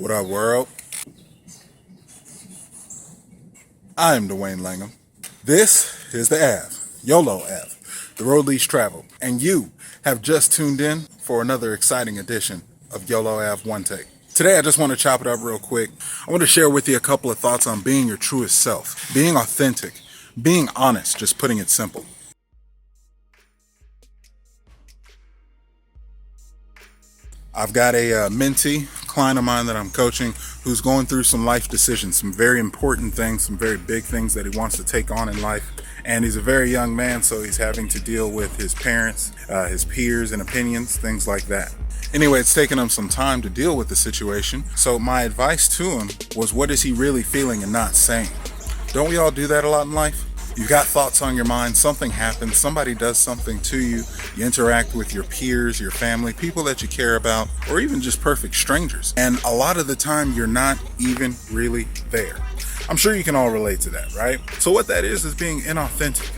What up, world? I am Dwayne Langham. This is the Ave, YOLO Ave, the road least traveled, and you have just tuned in for another exciting edition of YOLO Ave One Take. Today, I just want to chop it up real quick. I want to share with you a couple of thoughts on being your truest self, being authentic, being honest, just putting it simple. I've got a mentee, client of mine that I'm coaching, who's going through some life decisions, some very important things, some very big things that he wants to take on in life. And he's a very young man, so he's having to deal with his parents, his peers and opinions, things like that. Anyway, it's taken him some time to deal with the situation. So my advice to him was, what is he really feeling and not saying? Don't we all do that a lot in life? You've got thoughts on your mind, something happens, somebody does something to you, you interact with your peers, your family, people that you care about, or even just perfect strangers. And a lot of the time, you're not even really there. I'm sure you can all relate to that, right? So what that is being inauthentic.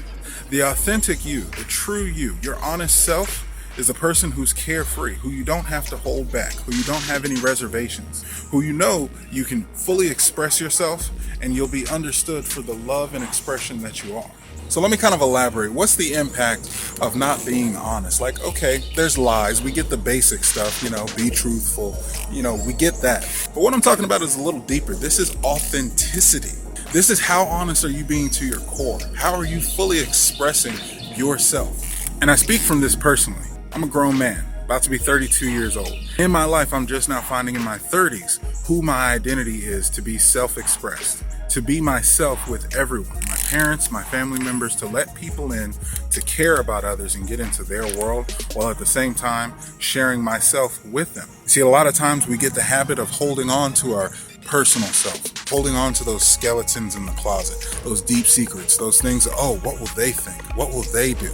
The authentic you, the true you, your honest self, is a person who's carefree, who you don't have to hold back, who you don't have any reservations, who you know you can fully express yourself and you'll be understood for the love and expression that you are. So let me kind of elaborate. What's the impact of not being honest? Like, okay, there's lies. We get the basic stuff, be truthful. We get that. But what I'm talking about is a little deeper. This is authenticity. This is how honest are you being to your core? How are you fully expressing yourself? And I speak from this personally. I'm a grown man, about to be 32 years old. In my life, I'm just now finding in my 30s who my identity is to be self-expressed, to be myself with everyone, my parents, my family members, to let people in, to care about others and get into their world, while at the same time sharing myself with them. See, a lot of times we get the habit of holding on to our personal self, holding on to those skeletons in the closet, those deep secrets, those things, what will they think? What will they do?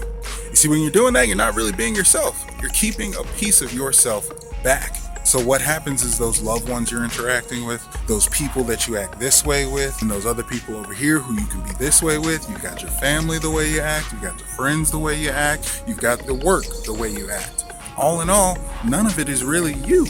You see, when you're doing that, you're not really being yourself. You're keeping a piece of yourself back. So what happens is those loved ones you're interacting with, those people that you act this way with, and those other people over here who you can be this way with, you've got your family the way you act, you've got your friends the way you act, you've got the work the way you act. All in all, none of it is really you.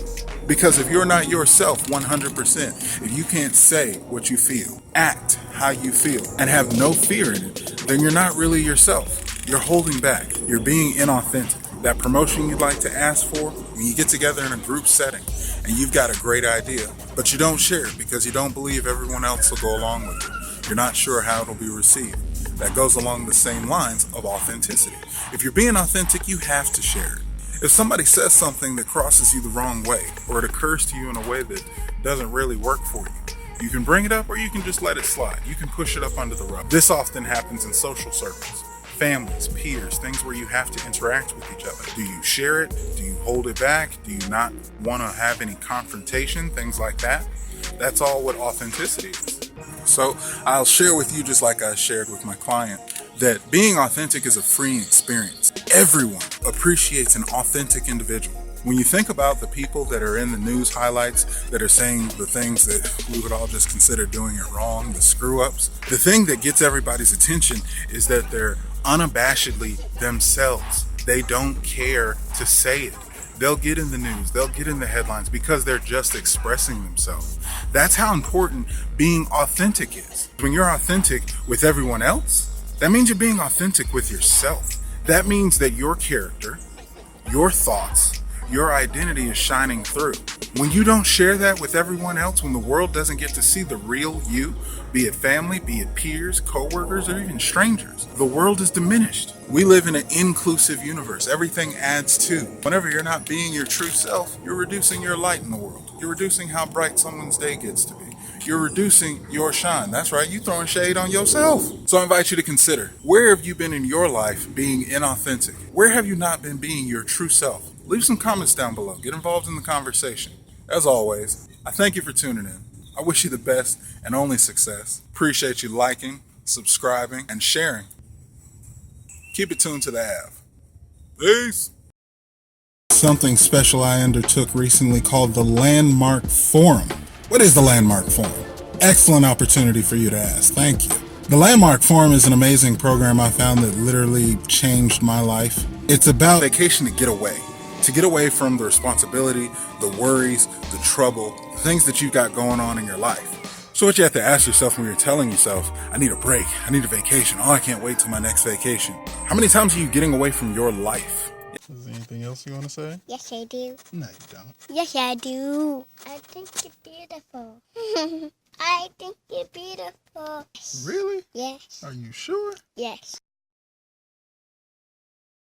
Because if you're not yourself 100%, if you can't say what you feel, act how you feel, and have no fear in it, then you're not really yourself. You're holding back. You're being inauthentic. That promotion you'd like to ask for, when you get together in a group setting and you've got a great idea, but you don't share it because you don't believe everyone else will go along with it. You're not sure how it'll be received. That goes along the same lines of authenticity. If you're being authentic, you have to share it. If somebody says something that crosses you the wrong way, or it occurs to you in a way that doesn't really work for you, you can bring it up or you can just let it slide. You can push it up under the rug. This often happens in social circles, families, peers, things where you have to interact with each other. Do you share it? Do you hold it back? Do you not want to have any confrontation? Things like that. That's all what authenticity is. So I'll share with you, just like I shared with my client, that being authentic is a freeing experience. Everyone appreciates an authentic individual. When you think about the people that are in the news highlights that are saying the things that we would all just consider doing it wrong, the screw ups, the thing that gets everybody's attention is that they're unabashedly themselves. They don't care to say it. They'll get in the news, they'll get in the headlines because they're just expressing themselves. That's how important being authentic is. When you're authentic with everyone else, that means you're being authentic with yourself. That means that your character, your thoughts, your identity is shining through. When you don't share that with everyone else, when the world doesn't get to see the real you, be it family, be it peers, coworkers, or even strangers, the world is diminished. We live in an inclusive universe. Everything adds to. Whenever you're not being your true self, you're reducing your light in the world. You're reducing how bright someone's day gets to be. You're reducing your shine. That's right, you're throwing shade on yourself. So I invite you to consider, where have you been in your life being inauthentic? Where have you not been being your true self? Leave some comments down below. Get involved in the conversation. As always, I thank you for tuning in. I wish you the best and only success. Appreciate you liking, subscribing, and sharing. Keep it tuned to the Ave. Peace. Something special I undertook recently called the Landmark Forum. What is the Landmark Forum? Excellent opportunity for you to ask. Thank you. The Landmark Forum is an amazing program I found that literally changed my life. It's about vacation to get away. to get away from the responsibility, the worries, the trouble, the things that you've got going on in your life. So what you have to ask yourself when you're telling yourself, I need a break, I need a vacation, oh, I can't wait till my next vacation. How many times are you getting away from your life? Is there anything else you want to say? Yes, I do. No, you don't. Yes, I do. I think you're beautiful. I think you're beautiful. Really? Yes. Are you sure? Yes.